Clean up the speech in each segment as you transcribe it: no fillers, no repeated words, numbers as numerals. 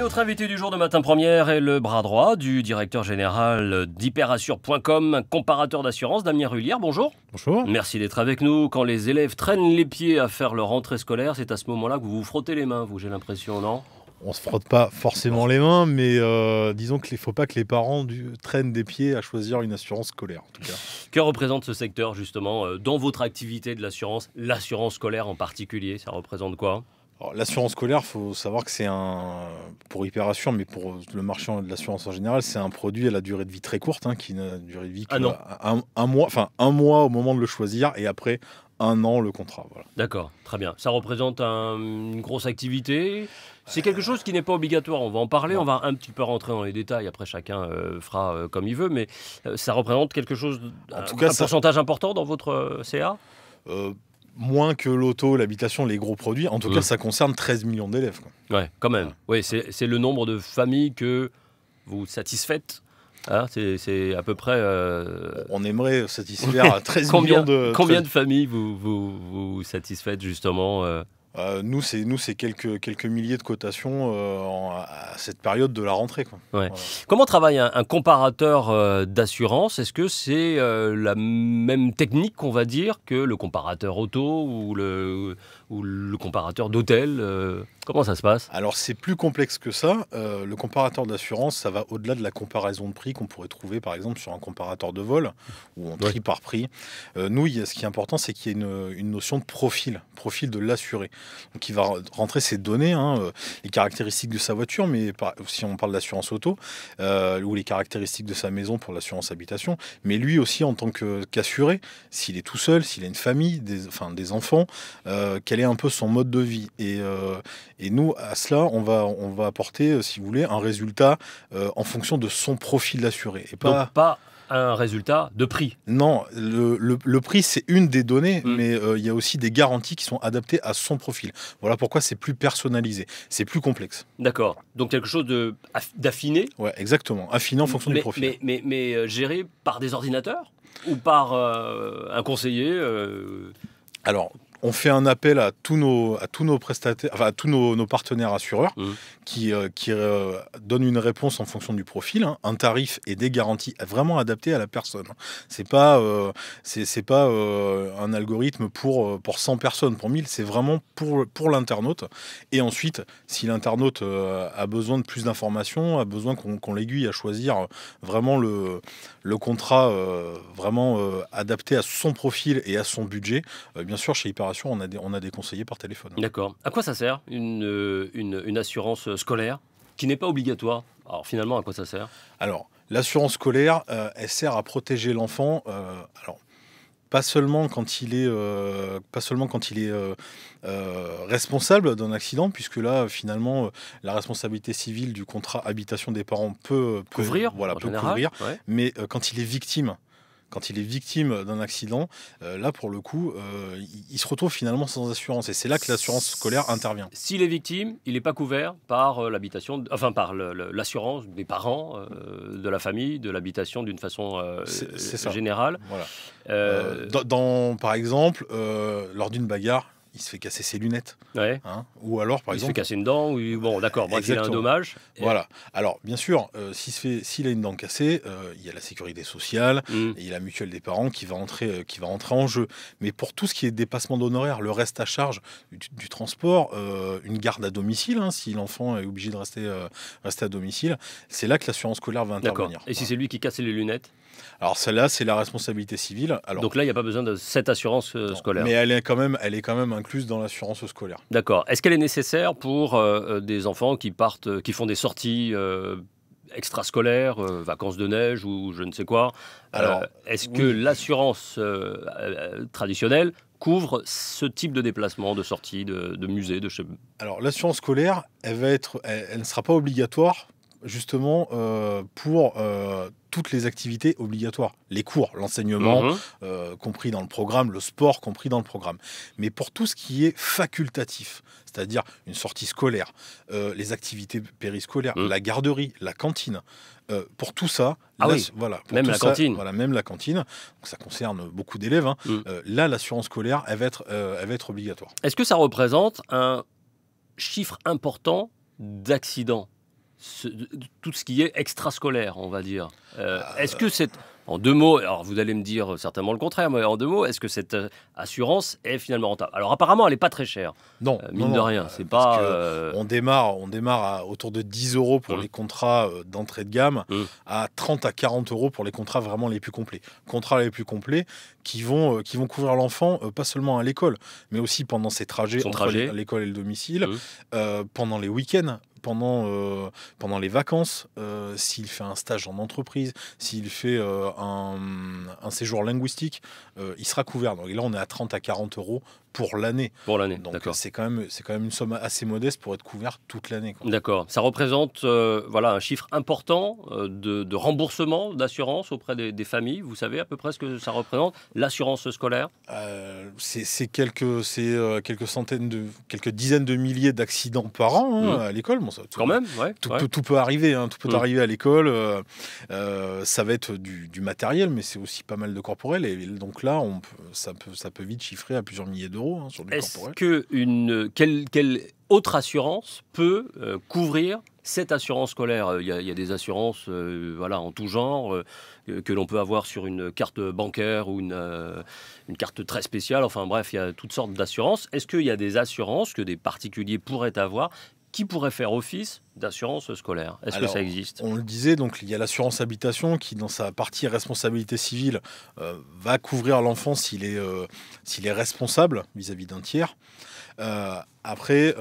notre invité du jour de Matin Première est le bras droit du directeur général d'Hyperassure.com, un comparateur d'assurance, Damien Rullière. Bonjour. Bonjour. Merci d'être avec nous. Quand les élèves traînent les pieds à faire leur rentrée scolaire, c'est à ce moment-là que vous vous frottez les mains, vous, j'ai l'impression, non ? On se frotte pas forcément les mains, mais disons qu'il ne faut pas que les parents traînent des pieds à choisir une assurance scolaire, en tout cas. Que représente ce secteur, justement, dans votre activité de l'assurance scolaire en particulier? Ça représente quoi ? Alors, l'assurance scolaire, il faut savoir que c'est pour Hyperassure, mais pour le marché de l'assurance en général, c'est un produit à la durée de vie très courte, qui n'a une durée de vie un mois au moment de le choisir, et après 1 an le contrat. Voilà. D'accord, très bien. Ça représente une grosse activité. C'est quelque chose qui n'est pas obligatoire. On va en parler, on va un petit peu rentrer dans les détails. Après, chacun fera comme il veut, mais ça représente quelque chose, un pourcentage important dans votre CA ? Moins que l'auto, l'habitation, les gros produits. En tout cas, ça concerne 13 millions d'élèves. Ouais, quand même. Oui, c'est le nombre de familles que vous satisfaites. Hein, c'est à peu près... On aimerait satisfaire 13 millions de... Combien de familles vous satisfaites, justement Nous, c'est quelques milliers de cotations à cette période de la rentrée. Quoi. Ouais. Voilà. Comment travaille un comparateur d'assurance ? Est-ce que c'est la même technique, qu'on va dire, que le comparateur auto ou le comparateur d'hôtel Comment ça se passe ? Alors, c'est plus complexe que ça. Le comparateur d'assurance, ça va au-delà de la comparaison de prix qu'on pourrait trouver, par exemple, sur un comparateur de vol, où on trie par prix. Nous, ce qui est important, c'est qu'il y ait une notion de profil de l'assuré. Donc, il va rentrer ses données, les caractéristiques de sa voiture, mais si on parle d'assurance auto, ou les caractéristiques de sa maison pour l'assurance habitation, mais lui aussi en tant qu'assuré, s'il est tout seul, s'il a une famille, des enfants, quel est un peu son mode de vie. Et nous, à cela, on va apporter, si vous voulez, un résultat en fonction de son profil d'assuré. Et donc pas un résultat de prix. Non, le prix, c'est une des données, mais il y a aussi des garanties qui sont adaptées à son profil. Voilà pourquoi c'est plus personnalisé, c'est plus complexe. D'accord, donc quelque chose d'affiné. Ouais, exactement, affiné en fonction du profil. Mais géré par des ordinateurs ou par un conseiller Alors, on fait un appel à tous nos prestataires, à tous nos partenaires assureurs qui donnent une réponse en fonction du profil, un tarif et des garanties vraiment adaptées à la personne. C'est pas un algorithme pour 100 personnes, pour 1000, c'est vraiment pour l'internaute. Et ensuite, si l'internaute a besoin de plus d'informations, a besoin qu'on l'aiguille à choisir vraiment le contrat vraiment adapté à son profil et à son budget, bien sûr, chez Hyperassure, on a des conseillers par téléphone. D'accord. À quoi ça sert une assurance scolaire qui n'est pas obligatoire ? Alors finalement, à quoi ça sert ? Alors, l'assurance scolaire, elle sert à protéger l'enfant. Pas seulement quand il est responsable d'un accident, puisque là, finalement, la responsabilité civile du contrat habitation des parents peut couvrir, ouais. Mais quand il est victime. Quand il est victime d'un accident, là, pour le coup, il se retrouve finalement sans assurance. Et c'est là que l'assurance scolaire intervient. S'il est victime, il n'est pas couvert par par l'assurance des parents, de la famille, de l'habitation d'une façon générale. Voilà. Par exemple, lors d'une bagarre, il se fait casser ses lunettes. Ouais. Ou alors, par exemple... Il se fait casser une dent. Bon, d'accord, il a un dommage. Voilà. Alors, bien sûr, s'il a une dent cassée, il y a la sécurité sociale, et il y a la mutuelle des parents qui va entrer en jeu. Mais pour tout ce qui est dépassement d'honoraires, le reste à charge du transport, une garde à domicile, si l'enfant est obligé de rester à domicile, c'est là que l'assurance scolaire va intervenir. Et si c'est lui qui casse les lunettes ? Alors celle-là, c'est la responsabilité civile. Donc là, il n'y a pas besoin de cette assurance scolaire. Mais elle est quand même incluse dans l'assurance scolaire. D'accord. Est-ce qu'elle est nécessaire pour des enfants qui font des sorties extrascolaires, vacances de neige ou je ne sais quoi ? Alors, est-ce que l'assurance traditionnelle couvre ce type de déplacement, de sortie, de musée, de chez... Alors l'assurance scolaire, elle ne sera pas obligatoire justement pour toutes les activités obligatoires, les cours, l'enseignement compris dans le programme, le sport compris dans le programme. Mais pour tout ce qui est facultatif, c'est-à-dire une sortie scolaire, les activités périscolaires, la garderie, la cantine, pour tout ça, même la cantine. Voilà, même la cantine. Donc ça concerne beaucoup d'élèves. Là, l'assurance scolaire, elle va être obligatoire. Est-ce que ça représente un chiffre important d'accidents tout ce qui est extrascolaire, on va dire. Est-ce que c'est... En 2 mots, alors vous allez me dire certainement le contraire, mais en 2 mots, est-ce que cette assurance est finalement rentable? Alors apparemment, elle n'est pas très chère. Non, mine de rien, c'est parce pas... que on démarre à autour de 10 € pour les contrats d'entrée de gamme, à 30 à 40 € pour les contrats vraiment les plus complets. Contrats les plus complets qui vont couvrir l'enfant, pas seulement à l'école, mais aussi pendant ses trajets entre l'école et le domicile, pendant les week-ends, pendant les vacances, s'il fait un stage en entreprise, s'il fait un séjour linguistique, il sera couvert. Donc là, on est à 30 à 40 € pour l'année. Pour l'année, donc d'accord. c'est quand même une somme assez modeste pour être couvert toute l'année. D'accord. Ça représente voilà, un chiffre important de remboursement d'assurance auprès des familles. Vous savez à peu près ce que ça représente, l'assurance scolaire? C'est quelques dizaines de milliers d'accidents par an à l'école. Bon, quand même, ouais. Tout peut arriver, tout peut arriver à l'école. Ça va être du matériel, mais c'est aussi pas mal de corporel. Et donc là, ça peut vite chiffrer à plusieurs milliers d'euros sur du corporel. Quelle autre assurance peut couvrir cette assurance scolaire? Il y a des assurances voilà, en tout genre que l'on peut avoir sur une carte bancaire ou une carte très spéciale. Enfin bref, il y a toutes sortes d'assurances. Est-ce qu'il y a des assurances que des particuliers pourraient avoir qui pourrait faire office d'assurance scolaire? Est-ce que ça existe? On le disait, donc il y a l'assurance habitation qui, dans sa partie responsabilité civile, va couvrir l'enfant s'il est responsable vis-à-vis d'un tiers. Après,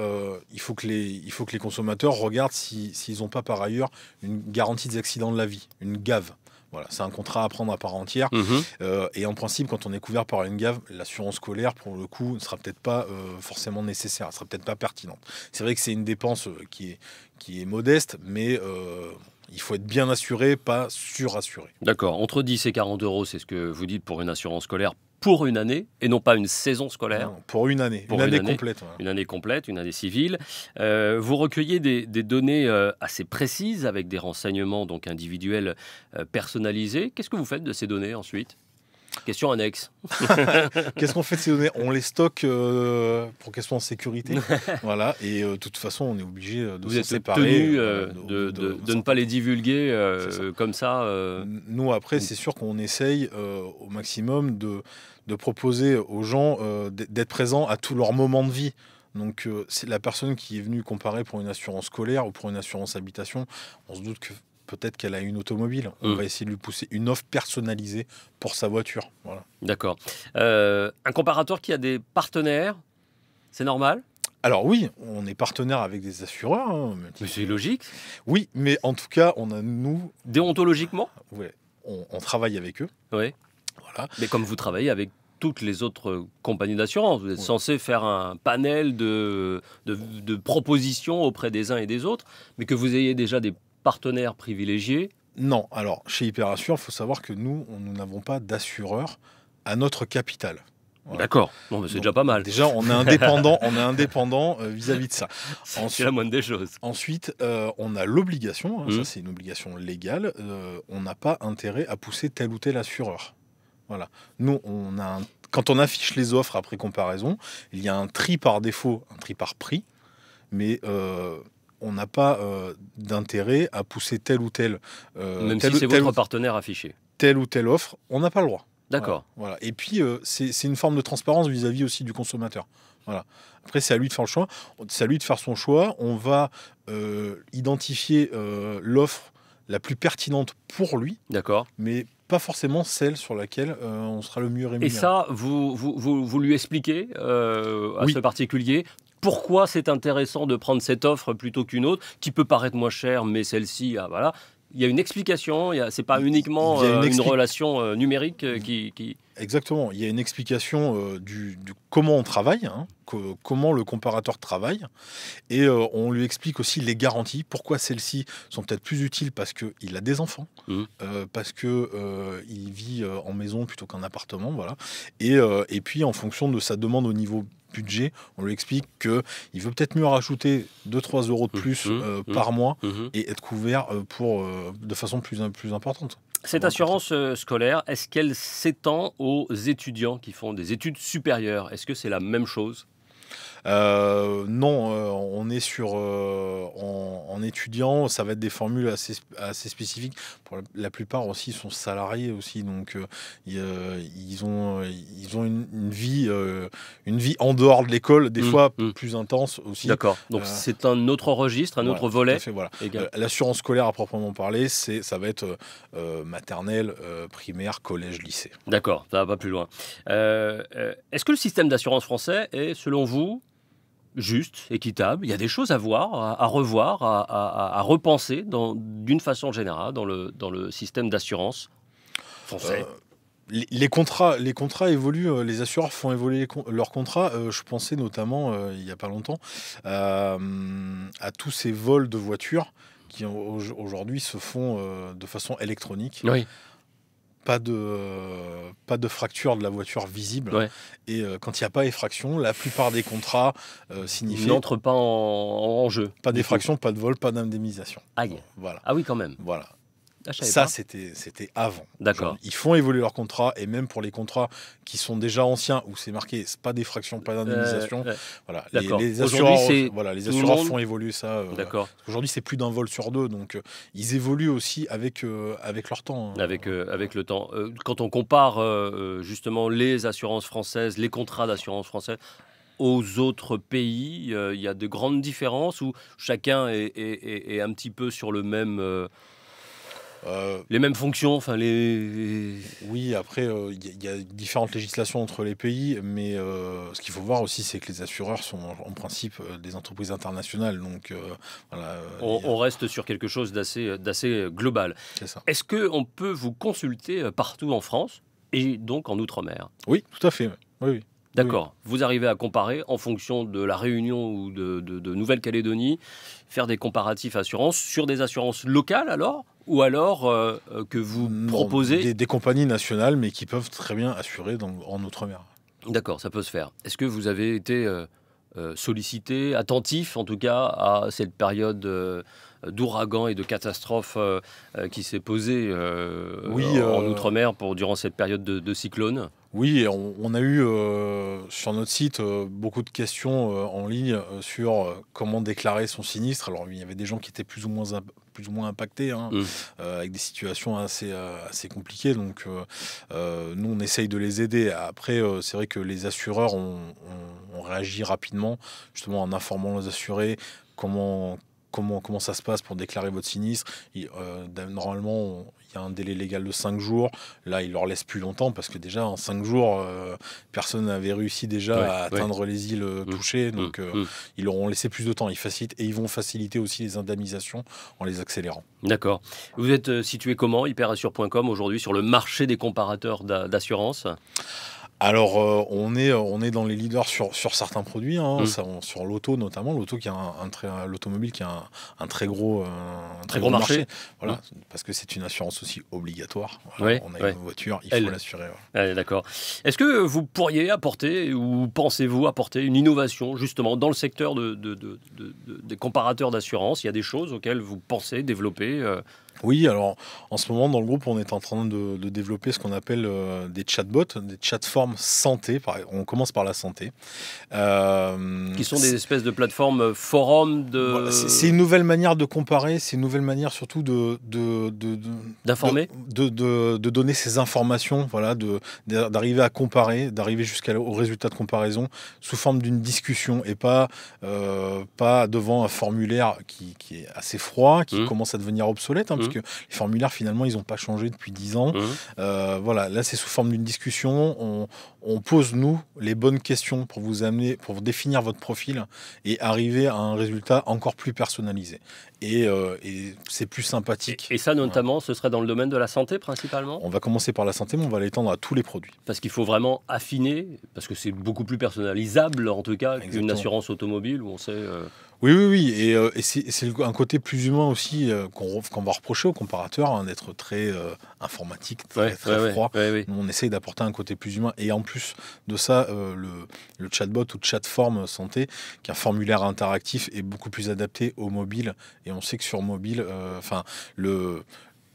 il faut que les consommateurs regardent s'ils n'ont pas par ailleurs une garantie des accidents de la vie, une GAV. Voilà, c'est un contrat à prendre à part entière. Et en principe, quand on est couvert par une GAV, l'assurance scolaire, pour le coup, ne sera peut-être pas forcément nécessaire, ne sera peut-être pas pertinente. C'est vrai que c'est une dépense qui est modeste, mais il faut être bien assuré, pas surassuré. D'accord. Entre 10 et 40 €, c'est ce que vous dites pour une assurance scolaire pour une année et non pas une saison scolaire. Non, pour une année. Une année complète. Voilà. Une année complète, une année civile. Vous recueillez des données assez précises avec des renseignements donc individuels personnalisés. Qu'est-ce que vous faites de ces données ensuite? Question annexe. Qu'est-ce qu'on fait de ces données? On les stocke pour qu'elles soient en sécurité. Voilà. Et de toute façon, on est obligé de s'en séparer. Vous êtes tenu de ne pas les divulguer comme ça. Nous, après, c'est sûr qu'on essaye au maximum de proposer aux gens d'être présents à tous leurs moments de vie. Donc, c'est la personne qui est venue comparer pour une assurance scolaire ou pour une assurance habitation. On se doute que peut-être qu'elle a une automobile. On va essayer de lui pousser une offre personnalisée pour sa voiture. Voilà. D'accord. Un comparateur qui a des partenaires, c'est normal? Alors oui, on est partenaire avec des assureurs. Mais c'est logique. Oui, mais en tout cas, on a nous... Déontologiquement? Ouais, on travaille avec eux. Oui. Voilà. Mais comme vous travaillez avec toutes les autres compagnies d'assurance, vous êtes censé faire un panel de propositions auprès des uns et des autres, mais que vous ayez déjà des partenaires privilégiés? Non, alors chez Hyperassure, il faut savoir que nous n'avons pas d'assureur à notre capital. Voilà. D'accord, bon, c'est déjà pas mal. Déjà, on est indépendant vis-à-vis de ça. C'est la moindre des choses. Ensuite, on a l'obligation, ça c'est une obligation légale, on n'a pas intérêt à pousser tel ou tel assureur. Voilà. Nous, quand on affiche les offres après comparaison, il y a un tri par défaut, un tri par prix, mais on n'a pas d'intérêt à pousser tel ou tel... Même si c'est votre partenaire affiché. Telle ou telle offre, on n'a pas le droit. D'accord. Voilà. Et puis, c'est une forme de transparence vis-à-vis aussi du consommateur. Voilà. Après, c'est à lui de faire le choix. C'est à lui de faire son choix. On va identifier l'offre la plus pertinente pour lui. D'accord. Mais pas forcément celle sur laquelle on sera le mieux rémunéré. Et ça, vous lui expliquez à ce particulier pourquoi c'est intéressant de prendre cette offre plutôt qu'une autre, qui peut paraître moins chère, mais celle-ci, voilà. Il y a une explication, c'est pas uniquement une relation numérique qui... Exactement, il y a une explication du comment on travaille, comment le comparateur travaille, et on lui explique aussi les garanties, pourquoi celles-ci sont peut-être plus utiles parce qu'il a des enfants, parce qu'il vit en maison plutôt qu'en appartement, voilà. Et puis en fonction de sa demande au niveau budget, on lui explique qu'il veut peut-être mieux rajouter 2-3 € de plus par mois et être couvert de façon plus importante. Cette assurance scolaire, est-ce qu'elle s'étend aux étudiants qui font des études supérieures? Est-ce que c'est la même chose? Non, on est sur en étudiant, ça va être des formules assez spécifiques. Pour la plupart aussi, ils sont salariés aussi, donc ils ont une vie en dehors de l'école, des fois plus intense aussi. D'accord. Donc c'est un autre registre, un autre volet. Tout à fait, voilà. L'assurance scolaire à proprement parler, ça va être maternelle, primaire, collège, lycée. D'accord, ça va pas plus loin. Est-ce que le système d'assurance français est, selon vous, juste, équitable? Il y a des choses à voir, à revoir, à repenser d'une façon générale dans le système d'assurance français. Les contrats évoluent, les assureurs font évoluer leurs contrats. Je pensais notamment, il n'y a pas longtemps, à tous ces vols de voitures qui aujourd'hui se font de façon électronique. Oui. Pas de fracture de la voiture visible. Ouais. Et quand il n'y a pas effraction, la plupart des contrats signifient... n'entrent pas en jeu. Pas d'effraction, pas de vol, pas d'indemnisation. Aïe. Voilà. Ah oui, quand même. Voilà. Ah, ça, c'était avant. D'accord. Ils font évoluer leurs contrats, et même pour les contrats qui sont déjà anciens, où c'est marqué, c'est pas d'effraction, pas d'indemnisation. Voilà. Les assureurs font évoluer ça. D'accord. Aujourd'hui, c'est plus d'un vol sur deux, donc ils évoluent aussi avec leur temps. Avec le temps. Quand on compare justement les assurances françaises, les contrats d'assurance française aux autres pays, il y a de grandes différences où chacun est un petit peu sur le même... les mêmes fonctions, enfin Oui, après, il y a différentes législations entre les pays, mais ce qu'il faut voir aussi, c'est que les assureurs sont en principe des entreprises internationales, donc voilà. On reste sur quelque chose d'assez global. C'est ça. Est-ce qu'on peut vous consulter partout en France et donc en Outre-mer? Oui, tout à fait. Oui. D'accord. Oui. Vous arrivez à comparer en fonction de la Réunion ou de Nouvelle-Calédonie, faire des comparatifs assurances sur des assurances locales alors? Ou alors que vous proposez... Des compagnies nationales, mais qui peuvent très bien assurer en Outre-mer. D'accord, ça peut se faire. Est-ce que vous avez été sollicité, attentif en tout cas, à cette période d'ouragan et de catastrophe qui s'est posée en Outre-mer durant cette période de cyclone? Oui, on a eu sur notre site beaucoup de questions en ligne sur comment déclarer son sinistre. Alors, il y avait des gens qui étaient plus ou moins impactés, avec des situations assez compliquées. Donc, nous, on essaye de les aider. Après, c'est vrai que les assureurs ont réagi rapidement, justement en informant les assurés comment ça se passe pour déclarer votre sinistre. Normalement, il y a un délai légal de 5 jours. Là, il leur laisse plus longtemps parce que déjà, en 5 jours, personne n'avait réussi déjà à atteindre les îles touchées. Donc, ils leur ont laissé plus de temps. Ils facilitent et ils vont faciliter aussi les indemnisations en les accélérant. D'accord. Vous êtes situé comment, hyperassure.com, aujourd'hui, sur le marché des comparateurs d'assurance ? Alors, on est dans les leaders sur certains produits, sur l'auto notamment, l'automobile qui a un très gros marché. Voilà, parce que c'est une assurance aussi obligatoire. Voilà, on a une voiture, il faut l'assurer. Allez, d'accord. Est-ce que vous pourriez apporter, ou pensez-vous apporter une innovation justement dans le secteur des comparateurs d'assurance? Il y a des choses auxquelles vous pensez développer Oui, alors en ce moment dans le groupe, on est en train de développer ce qu'on appelle des chatbots, des plateformes santé. On commence par la santé. Qui sont des espèces de plateformes forums de... C'est une nouvelle manière de comparer, c'est une nouvelle manière surtout d'informer, de donner ces informations, voilà, d'arriver à comparer, d'arriver jusqu'au résultat de comparaison sous forme d'une discussion et pas devant un formulaire qui est assez froid, qui commence à devenir obsolète, parce que les formulaires finalement ils n'ont pas changé depuis 10 ans. Voilà, là c'est sous forme d'une discussion, on pose nous les bonnes questions pour vous définir votre profil et arriver à un résultat encore plus personnalisé. Et c'est plus sympathique. Et ça notamment, ce serait dans le domaine de la santé principalement ? On va commencer par la santé, mais on va l'étendre à tous les produits. Parce qu'il faut vraiment affiner, parce que c'est beaucoup plus personnalisable en tout cas qu'une assurance automobile où on sait... Oui, et c'est un côté plus humain aussi qu'on va reprocher aux comparateurs, d'être très informatique, très froid. Nous, on essaye d'apporter un côté plus humain. Et en plus de ça, le chatbot ou chatform santé, qui est un formulaire interactif, est beaucoup plus adapté au mobile. Et on sait que sur mobile,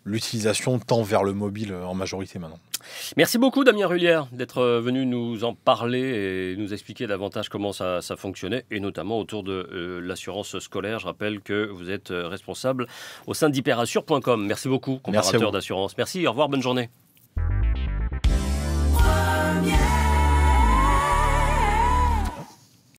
l'utilisation tend vers le mobile en majorité maintenant. Merci beaucoup Damien Rullière d'être venu nous en parler et nous expliquer davantage comment ça fonctionnait, et notamment autour de l'assurance scolaire. Je rappelle que vous êtes responsable au sein d'hyperassure.com. Merci beaucoup, comparateur d'assurance. Merci, au revoir, bonne journée.